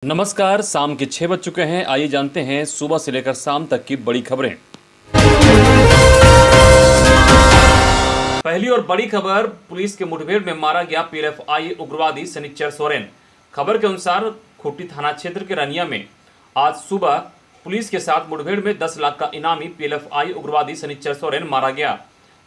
नमस्कार, शाम के 6 बज चुके हैं। आइए जानते हैं सुबह से लेकर शाम तक की बड़ी खबरें। पहली और बड़ी खबर, पुलिस के मुठभेड़ में मारा गया पीएलएफआई उग्रवादी शनिचर सोरेन। खबर के अनुसार खूंटी थाना क्षेत्र के रनिया में आज सुबह पुलिस के साथ मुठभेड़ में 10 लाख का इनामी पीएलएफआई उग्रवादी शनिचर सोरेन मारा गया।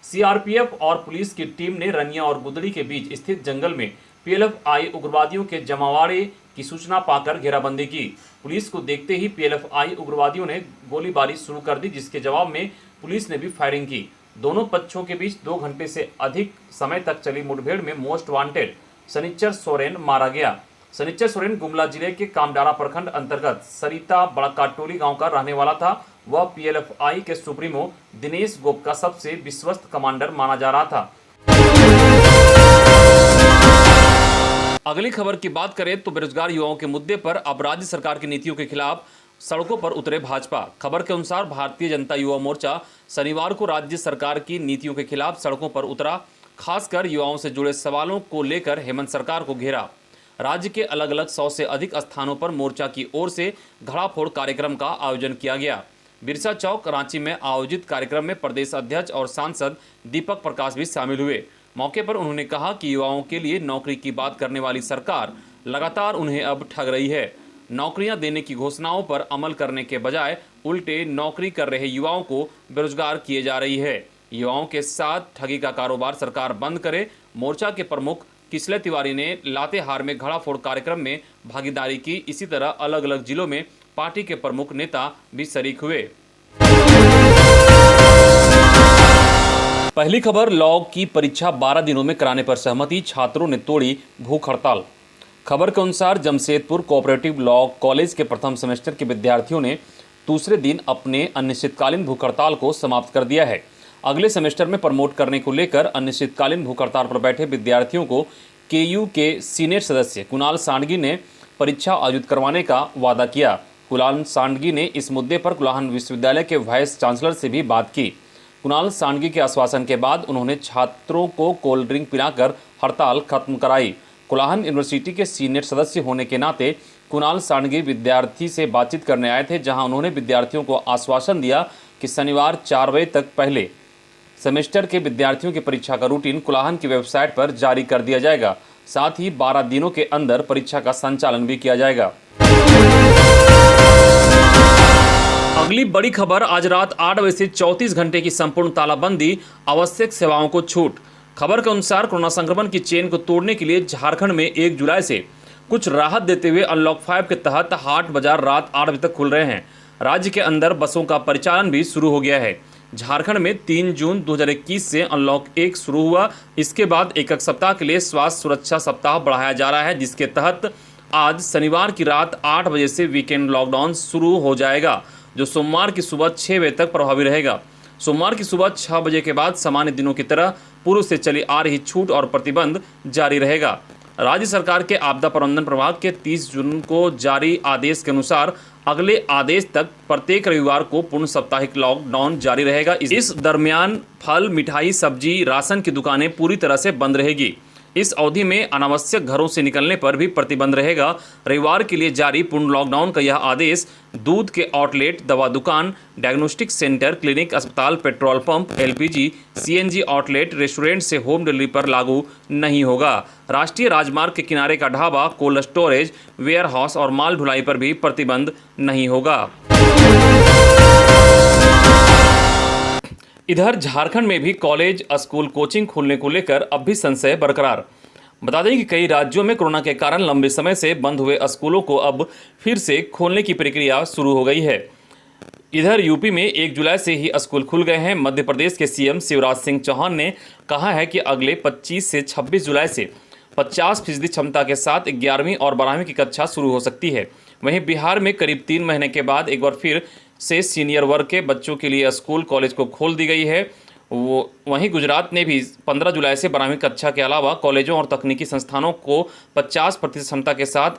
सीआरपीएफ और पुलिस की टीम ने रनिया और गुदड़ी के बीच स्थित जंगल में पीएलएफआई उग्रवादियों के जमावड़े की सूचना पाकर घेराबंदी की। पुलिस को देखते ही पीएलएफआई उग्रवादियों ने गोलीबारी शुरू कर दी, जिसके जवाब में पुलिस ने भी फायरिंग की। दोनों पक्षों के बीच 2 घंटे से अधिक समय तक चली मुठभेड़ में मोस्ट वांटेड शनिचर सोरेन मारा गया। शनिचर सोरेन गुमला जिले के कामडारा प्रखंड अंतर्गत सरिता बड़काटोली गांव का रहने वाला था। वह पीएलएफआई के सुप्रीमो दिनेश गोप का सबसे विश्वस्त कमांडर माना जा रहा था। अगली खबर की बात करें तो बेरोजगार युवाओं के मुद्दे पर अब राज्य सरकार की नीतियों के खिलाफ सड़कों पर उतरे भाजपा। खबर के अनुसार भारतीय जनता युवा मोर्चा शनिवार को राज्य सरकार की नीतियों के खिलाफ सड़कों पर उतरा। खासकर युवाओं से जुड़े सवालों को लेकर हेमंत सरकार को घेरा। राज्य के अलग अलग 100 से अधिक स्थानों पर मोर्चा की ओर से घड़ाफोड़ कार्यक्रम का आयोजन किया गया। बिरसा चौक रांची में आयोजित कार्यक्रम में प्रदेश अध्यक्ष और सांसद दीपक प्रकाश भी शामिल हुए। मौके पर उन्होंने कहा कि युवाओं के लिए नौकरी की बात करने वाली सरकार लगातार उन्हें अब ठग रही है। नौकरियां देने की घोषणाओं पर अमल करने के बजाय उल्टे नौकरी कर रहे युवाओं को बेरोजगार किए जा रही है। युवाओं के साथ ठगी का कारोबार सरकार बंद करे। मोर्चा के प्रमुख किसले तिवारी ने लातेहार में घड़ाफोड़ कार्यक्रम में भागीदारी की। इसी तरह अलग अलग जिलों में पार्टी के प्रमुख नेता भी शरीक हुए। पहली खबर, लॉ की परीक्षा 12 दिनों में कराने पर सहमति, छात्रों ने तोड़ी भूख हड़ताल। खबर के अनुसार जमशेदपुर कोऑपरेटिव लॉ कॉलेज के प्रथम सेमेस्टर के विद्यार्थियों ने दूसरे दिन अपने अनिश्चितकालीन भूख हड़ताल को समाप्त कर दिया है। अगले सेमेस्टर में प्रमोट करने को लेकर अनिश्चितकालीन भूख हड़ताल पर बैठे विद्यार्थियों को केयू के सीनेट सदस्य कुणाल सांडगी ने परीक्षा आयोजित करवाने का वादा किया। कुणाल सांडगी ने इस मुद्दे पर कुलाहन विश्वविद्यालय के वाइस चांसलर से भी बात की। कुणाल सांडगी के आश्वासन के बाद उन्होंने छात्रों को कोल्ड ड्रिंक पिलाकर हड़ताल खत्म कराई। कुलाहन यूनिवर्सिटी के सीनेट सदस्य होने के नाते कुणाल सांडगी विद्यार्थी से बातचीत करने आए थे, जहां उन्होंने विद्यार्थियों को आश्वासन दिया कि शनिवार 4 बजे तक पहले सेमेस्टर के विद्यार्थियों की परीक्षा का रूटीन कुलाहन की वेबसाइट पर जारी कर दिया जाएगा। साथ ही 12 दिनों के अंदर परीक्षा का संचालन भी किया जाएगा। अगली बड़ी खबर, आज रात 8 बजे से 34 घंटे की संपूर्ण तालाबंदी, आवश्यक सेवाओं को छूट। खबर के अनुसार कोरोना संक्रमण की चेन को तोड़ने के लिए झारखंड में 1 जुलाई से कुछ राहत देते हुए अनलॉक 5 के तहत हाट बाजार रात 8 बजे तक खुल रहे हैं। राज्य के अंदर बसों का परिचालन भी शुरू हो गया है। झारखंड में 3 जून 2021 से अनलॉक 1 शुरू हुआ। इसके बाद एक सप्ताह के लिए स्वास्थ्य सुरक्षा सप्ताह बढ़ाया जा रहा है, जिसके तहत आज शनिवार की रात 8 बजे से वीकेंड लॉकडाउन शुरू हो जाएगा, जो सोमवार की सुबह 6 बजे तक प्रभावी रहेगा। सोमवार की सुबह 6 बजे के बाद सामान्य दिनों की तरह पूर्व से चली आ रही छूट और प्रतिबंध जारी रहेगा। राज्य सरकार के आपदा प्रबंधन प्रभाग के 30 जून को जारी आदेश के अनुसार अगले आदेश तक प्रत्येक रविवार को पूर्ण साप्ताहिक लॉकडाउन जारी रहेगा। इस दरमियान फल, मिठाई, सब्जी, राशन की दुकानें पूरी तरह से बंद रहेगी। इस अवधि में अनावश्यक घरों से निकलने पर भी प्रतिबंध रहेगा। रविवार के लिए जारी पूर्ण लॉकडाउन का यह आदेश दूध के आउटलेट, दवा दुकान, डायग्नोस्टिक सेंटर, क्लिनिक, अस्पताल, petrol pump, LPG, CNG outlet, restaurant से होम डिलीवरी पर लागू नहीं होगा। राष्ट्रीय राजमार्ग के किनारे का dhaba, cold storage, warehouse और माल ढुलाई पर भी प्रतिबंध नहीं होगा। इधर झारखंड में भी कॉलेज, स्कूल, कोचिंग खोलने को लेकर अब भी संशय बरकरार। बता दें कि कई राज्यों में कोरोना के कारण लंबे समय से बंद हुए स्कूलों को अब फिर से खोलने की प्रक्रिया शुरू हो गई है। इधर यूपी में 1 जुलाई से ही स्कूल खुल गए हैं। मध्य प्रदेश के सीएम शिवराज सिंह चौहान ने कहा है कि अगले 25 से 26 जुलाई से 50% क्षमता के साथ 11वीं और 12वीं की कक्षा शुरू हो सकती है। वहीं बिहार में करीब 3 महीने के बाद एक बार फिर से सीनियर वर्ग के बच्चों के लिए स्कूल कॉलेज को खोल दी गई है। वहीं गुजरात ने भी 15 जुलाई से 12वीं कक्षा के अलावा कॉलेजों और तकनीकी संस्थानों को 50% क्षमता के साथ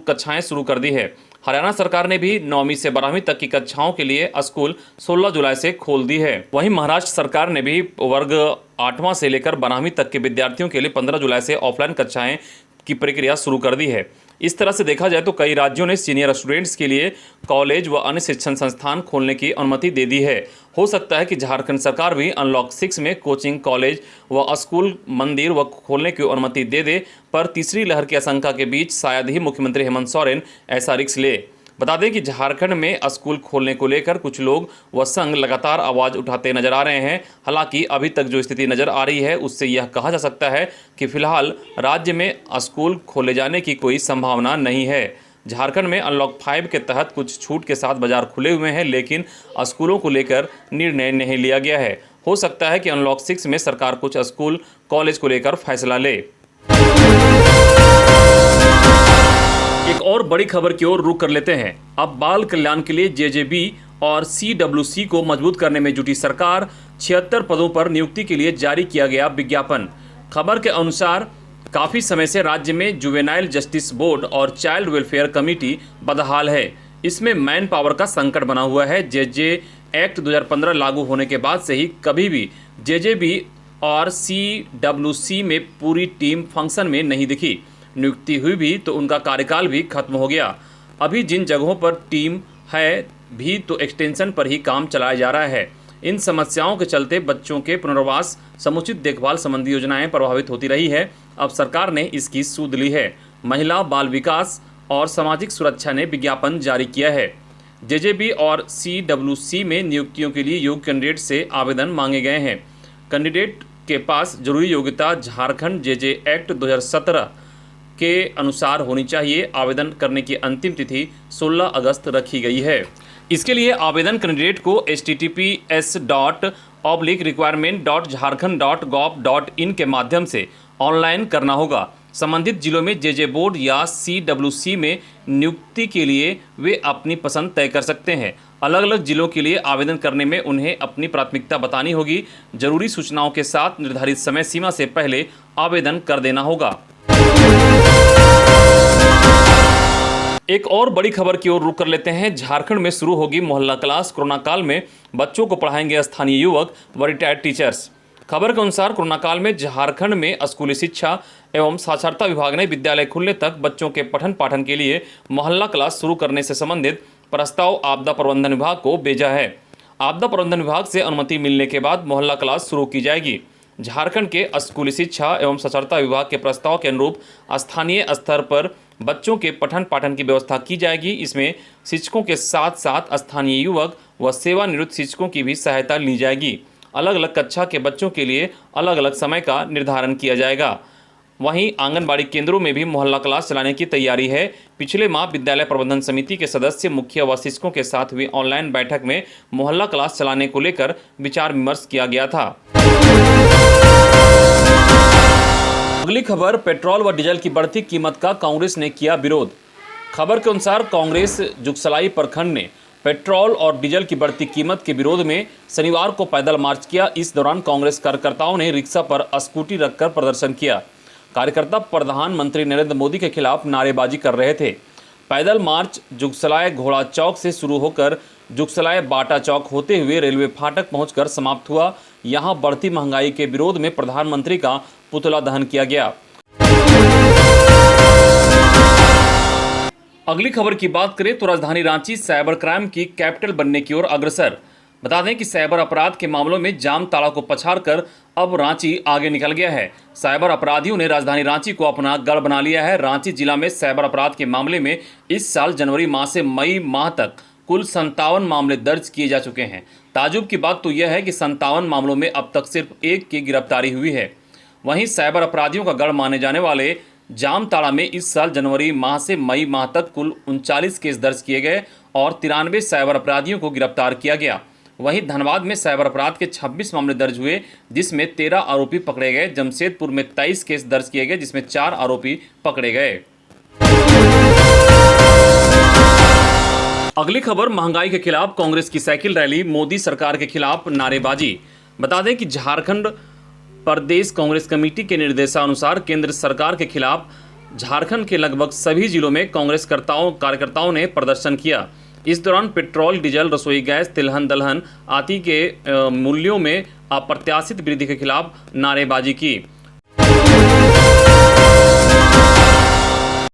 कक्षाएं शुरू कर दी है। हरियाणा सरकार ने भी 9वीं से 12वीं तक की कक्षाओं के लिए स्कूल 16 जुलाई से खोल दी है। वहीं महाराष्ट्र सरकार ने भी वर्ग 8वां से लेकर 12वीं तक के विद्यार्थियों के लिए 15 जुलाई से ऑफलाइन कक्षाएं की प्रक्रिया शुरू कर दी है। इस तरह से देखा जाए तो कई राज्यों ने सीनियर स्टूडेंट्स के लिए कॉलेज व अन्य शिक्षण संस्थान खोलने की अनुमति दे दी है। हो सकता है कि झारखंड सरकार भी अनलॉक 6 में कोचिंग, कॉलेज व स्कूल, मंदिर व खोलने की अनुमति दे दे, पर तीसरी लहर की आशंका के बीच शायद ही मुख्यमंत्री हेमंत सोरेन ऐसा रिस्क ले। बता दें कि झारखंड में स्कूल खोलने को लेकर कुछ लोग व संघ लगातार आवाज़ उठाते नजर आ रहे हैं। हालांकि अभी तक जो स्थिति नजर आ रही है उससे यह कहा जा सकता है कि फिलहाल राज्य में स्कूल खोले जाने की कोई संभावना नहीं है। झारखंड में अनलॉक 5 के तहत कुछ छूट के साथ बाजार खुले हुए हैं, लेकिन स्कूलों को लेकर निर्णय नहीं लिया गया है। हो सकता है कि अनलॉक 6 में सरकार कुछ स्कूल, कॉलेज को लेकर फैसला ले। एक और बड़ी खबर की ओर रुख कर लेते हैं। अब बाल कल्याण के लिए जेजेबी और सीडब्ल्यूसी को मजबूत करने में जुटी सरकार। 76 पदों पर नियुक्ति के लिए जारी किया गया विज्ञापन। खबर के अनुसार काफी समय से राज्य में जुवेनाइल जस्टिस बोर्ड और चाइल्ड वेलफेयर कमेटी बदहाल है। इसमें मैन पावर का संकट बना हुआ है। जेजे एक्ट 2015 लागू होने के बाद से ही कभी भी जेजेबी और सीडब्ल्यूसी में पूरी टीम फंक्शन में नहीं दिखी। नियुक्ति हुई भी तो उनका कार्यकाल भी खत्म हो गया। अभी जिन जगहों पर टीम है भी तो एक्सटेंशन पर ही काम चलाया जा रहा है। इन समस्याओं के चलते बच्चों के पुनर्वास, समुचित देखभाल संबंधी योजनाएं प्रभावित होती रही है। अब सरकार ने इसकी सूद ली है। महिला, बाल विकास और सामाजिक सुरक्षा ने विज्ञापन जारी किया है। जेजेबी और सीडब्ल्यूसी में नियुक्तियों के लिए योग्य कैंडिडेट से आवेदन मांगे गए हैं। कैंडिडेट के पास जरूरी योग्यता झारखंड जेजे एक्ट 2017 के अनुसार होनी चाहिए। आवेदन करने की अंतिम तिथि 16 अगस्त रखी गई है। इसके लिए आवेदन कैंडिडेट को https://requirement.jharkhand.gov.in के माध्यम से ऑनलाइन करना होगा। संबंधित जिलों में जेजे बोर्ड या सीडब्ल्यूसी में नियुक्ति के लिए वे अपनी पसंद तय कर सकते हैं। अलग अलग जिलों के लिए आवेदन करने में उन्हें अपनी प्राथमिकता बतानी होगी। जरूरी सूचनाओं के साथ निर्धारित समय सीमा से पहले आवेदन कर देना होगा। एक और बड़ी खबर की ओर रुख कर लेते हैं। झारखंड में शुरू होगी मोहल्ला क्लास। कोरोना काल में बच्चों को पढ़ाएंगे स्थानीय युवक व रिटायर्ड टीचर्स। खबर के अनुसार कोरोना काल में झारखंड में स्कूली शिक्षा एवं साक्षरता विभाग ने विद्यालय खुलने तक बच्चों के पठन पाठन के लिए मोहल्ला क्लास शुरू करने से संबंधित प्रस्ताव आपदा प्रबंधन विभाग को भेजा है। आपदा प्रबंधन विभाग से अनुमति मिलने के बाद मोहल्ला क्लास शुरू की जाएगी। झारखंड के स्कूली शिक्षा एवं साक्षरता विभाग के प्रस्ताव के अनुरूप स्थानीय स्तर पर बच्चों के पठन पाठन की व्यवस्था की जाएगी। इसमें शिक्षकों के साथ साथ स्थानीय युवक व सेवानिवृत्त शिक्षकों की भी सहायता ली जाएगी। अलग अलग कक्षा के बच्चों के लिए अलग अलग समय का निर्धारण किया जाएगा। वहीं आंगनबाड़ी केंद्रों में भी मोहल्ला क्लास चलाने की तैयारी है। पिछले माह विद्यालय प्रबंधन समिति के सदस्य, मुखिया व शिक्षकों के साथ हुई ऑनलाइन बैठक में मोहल्ला क्लास चलाने को लेकर विचार विमर्श किया गया था। अगली खबर, पेट्रोल व डीजल की बढ़ती कीमत का कांग्रेस ने किया विरोध। खबर के अनुसार कांग्रेस जुगसलाई प्रखंड ने पेट्रोल और डीजल की बढ़ती कीमत के विरोध में शनिवार को पैदल मार्च किया। इस दौरान कांग्रेस कार्यकर्ताओं ने रिक्शा पर स्कूटी रखकर प्रदर्शन किया। कार्यकर्ता प्रधानमंत्री नरेंद्र मोदी के खिलाफ नारेबाजी कर रहे थे। पैदल मार्च जुगसलाई घोड़ा चौक से शुरू होकर जुगसलाई बाटा चौक होते हुए रेलवे फाटक पहुंचकर समाप्त हुआ। यहां बढ़ती महंगाई के विरोध में प्रधानमंत्री का पुतला दहन किया गया। अगली खबर की बात करें तो राजधानी रांची साइबर क्राइम की कैपिटल बनने की ओर अग्रसर। बता दें कि साइबर अपराध के मामलों में जाम ताला को पछाड़कर अब रांची आगे निकल गया है। साइबर अपराधियों ने राजधानी रांची को अपना गढ़ बना लिया है। रांची जिला में साइबर अपराध के मामले में इस साल जनवरी माह से मई माह तक कुल 57 मामले दर्ज किए जा चुके हैं। ताजुब की बात तो यह है कि 57 मामलों में अब तक सिर्फ एक की गिरफ्तारी हुई है। वहीं साइबर अपराधियों का गढ़ माने जाने वाले जामताड़ा में इस साल जनवरी माह से मई माह तक कुल 39 केस दर्ज किए गए और 93 साइबर अपराधियों को गिरफ्तार किया गया। वहीं धनबाद में साइबर अपराध के 26 मामले दर्ज हुए, जिसमें 13 आरोपी पकड़े गए। जमशेदपुर में 23 केस दर्ज किए गए, जिसमें 4 आरोपी पकड़े गए। अगली खबर, महंगाई के खिलाफ कांग्रेस की साइकिल रैली, मोदी सरकार के खिलाफ नारेबाजी। बता दें कि झारखंड प्रदेश कांग्रेस कमेटी के निर्देशानुसार केंद्र सरकार के खिलाफ झारखंड के लगभग सभी जिलों में कांग्रेस कार्यकर्ताओं ने प्रदर्शन किया। इस दौरान पेट्रोल, डीजल, रसोई गैस, तिलहन दलहन आदि के मूल्यों में अप्रत्याशित वृद्धि के खिलाफ नारेबाजी की।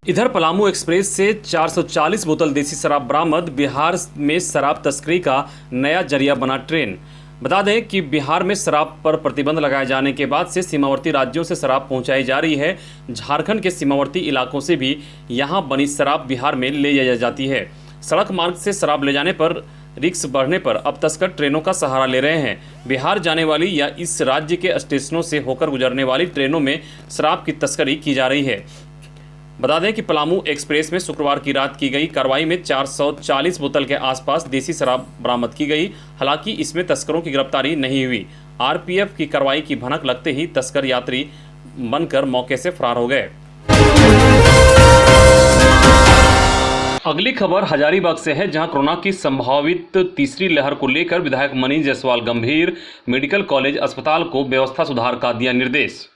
इधर पलामू एक्सप्रेस से 440 बोतल देसी शराब बरामद। बिहार में शराब तस्करी का नया जरिया बना ट्रेन। बता दें कि बिहार में शराब पर प्रतिबंध लगाए जाने के बाद से सीमावर्ती राज्यों से शराब पहुंचाई जा रही है। झारखंड के सीमावर्ती इलाकों से भी यहां बनी शराब बिहार में ले जाई जाती है। सड़क मार्ग से शराब ले जाने पर रिस्क बढ़ने पर अब तस्कर ट्रेनों का सहारा ले रहे हैं। बिहार जाने वाली या इस राज्य के स्टेशनों से होकर गुजरने वाली ट्रेनों में शराब की तस्करी की जा रही है। बता दें कि पलामू एक्सप्रेस में शुक्रवार की रात की गई कार्रवाई में 440 बोतल के आसपास देसी शराब बरामद की गई। हालांकि इसमें तस्करों की गिरफ्तारी नहीं हुई। आरपीएफ की कार्रवाई की भनक लगते ही तस्कर यात्री बनकर मौके से फरार हो गए। अगली खबर हजारीबाग से है, जहां कोरोना की संभावित तीसरी लहर को लेकर विधायक मनीष जायसवाल गंभीर। मेडिकल कॉलेज अस्पताल को व्यवस्था सुधार का दिया निर्देश।